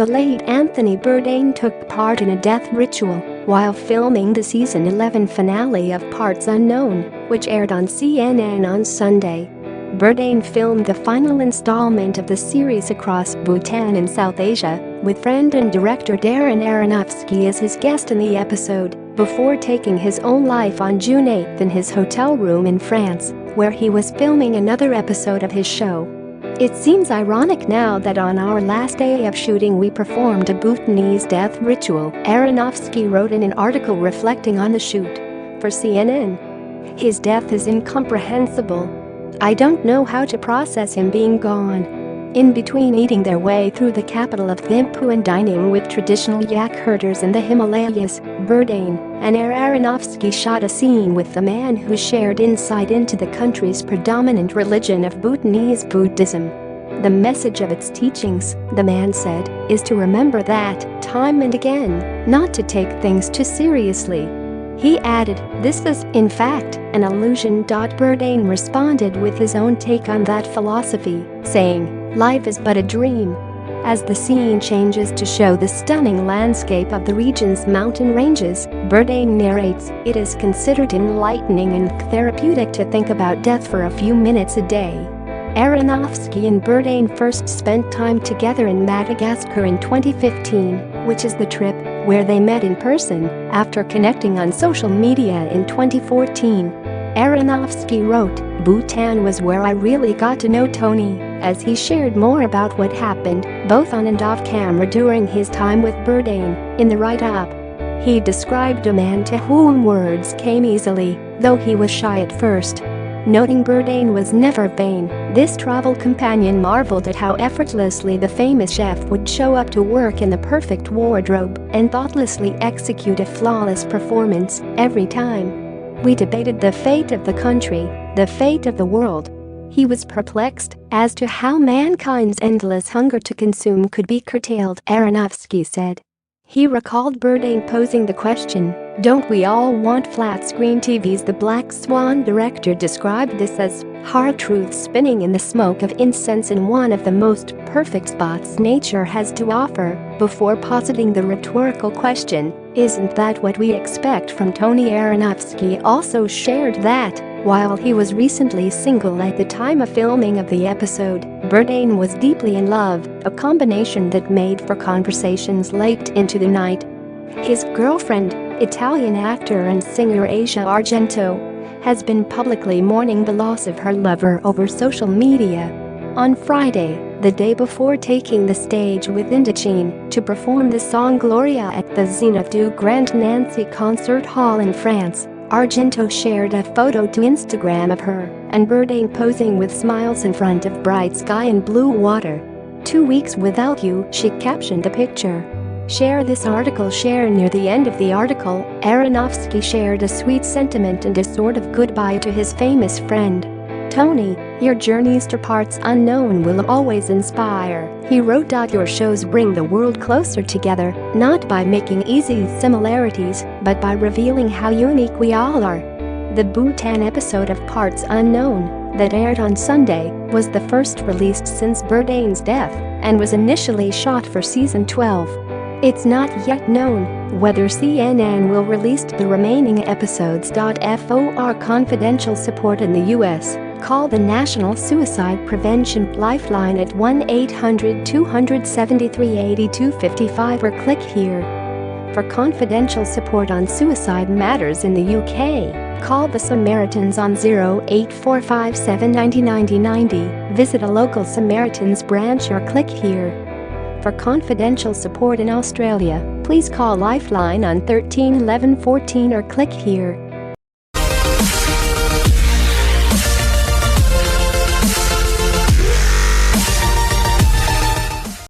The late Anthony Bourdain took part in a death ritual while filming the season 11 finale of Parts Unknown, which aired on CNN on Sunday. Bourdain filmed the final installment of the series across Bhutan in South Asia, with friend and director Darren Aronofsky as his guest in the episode, before taking his own life on June 8 in his hotel room in France, where he was filming another episode of his show. It seems ironic now that on our last day of shooting we performed a Bhutanese death ritual, Aronofsky wrote in an article reflecting on the shoot for CNN. His death is incomprehensible. I don't know how to process him being gone. In between eating their way through the capital of Thimphu and dining with traditional yak herders in the Himalayas, Bourdain and Aronofsky shot a scene with the man who shared insight into the country's predominant religion of Bhutanese Buddhism. The message of its teachings, the man said, is to remember that, time and again, not to take things too seriously. He added, "This is, in fact, an illusion." Bourdain responded with his own take on that philosophy, saying, "Life is but a dream." As the scene changes to show the stunning landscape of the region's mountain ranges, Bourdain narrates, "It is considered enlightening and therapeutic to think about death for a few minutes a day." Aronofsky and Bourdain first spent time together in Madagascar in 2015, which is the trip where they met in person after connecting on social media in 2014. Aronofsky wrote, "Bhutan was where I really got to know Tony," as he shared more about what happened, both on and off camera during his time with Bourdain, in the write-up. He described a man to whom words came easily, though he was shy at first. Noting Bourdain was never vain, this travel companion marveled at how effortlessly the famous chef would show up to work in the perfect wardrobe and thoughtlessly execute a flawless performance every time. "We debated the fate of the country, the fate of the world." He was perplexed as to how mankind's endless hunger to consume could be curtailed, Aronofsky said. He recalled Bourdain posing the question, "Don't we all want flat-screen TVs?" The Black Swan director described this as hard truth spinning in the smoke of incense in one of the most perfect spots nature has to offer, before positing the rhetorical question, "Isn't that what we expect from Tony?" Aronofsky also shared that, while he was recently single at the time of filming of the episode, Bourdain was deeply in love, a combination that made for conversations late into the night. His girlfriend, Italian actor and singer Asia Argento, has been publicly mourning the loss of her lover over social media. On Friday, the day before taking the stage with Indochine to perform the song Gloria at the Zénith du Grand Nancy Concert Hall in France, Argento shared a photo to Instagram of her and Bourdain posing with smiles in front of bright sky and blue water. "2 weeks without you," she captioned the picture. Share this article. Share near the end of the article, Aronofsky shared a sweet sentiment and a sort of goodbye to his famous friend. "Tony, your journeys to parts unknown will always inspire," he wrote. "Your shows bring the world closer together, not by making easy similarities, but by revealing how unique we all are." The Bhutan episode of Parts Unknown, that aired on Sunday, was the first released since Bourdain's death and was initially shot for season 12. It's not yet known whether CNN will release the remaining episodes. For confidential support in the U.S., call the National Suicide Prevention Lifeline at 1-800-273-8255 or click here. For confidential support on suicide matters in the UK, call the Samaritans on 0845 90 90. Visit a local Samaritans branch or click here. For confidential support in Australia, please call Lifeline on 13 11 14 or click here.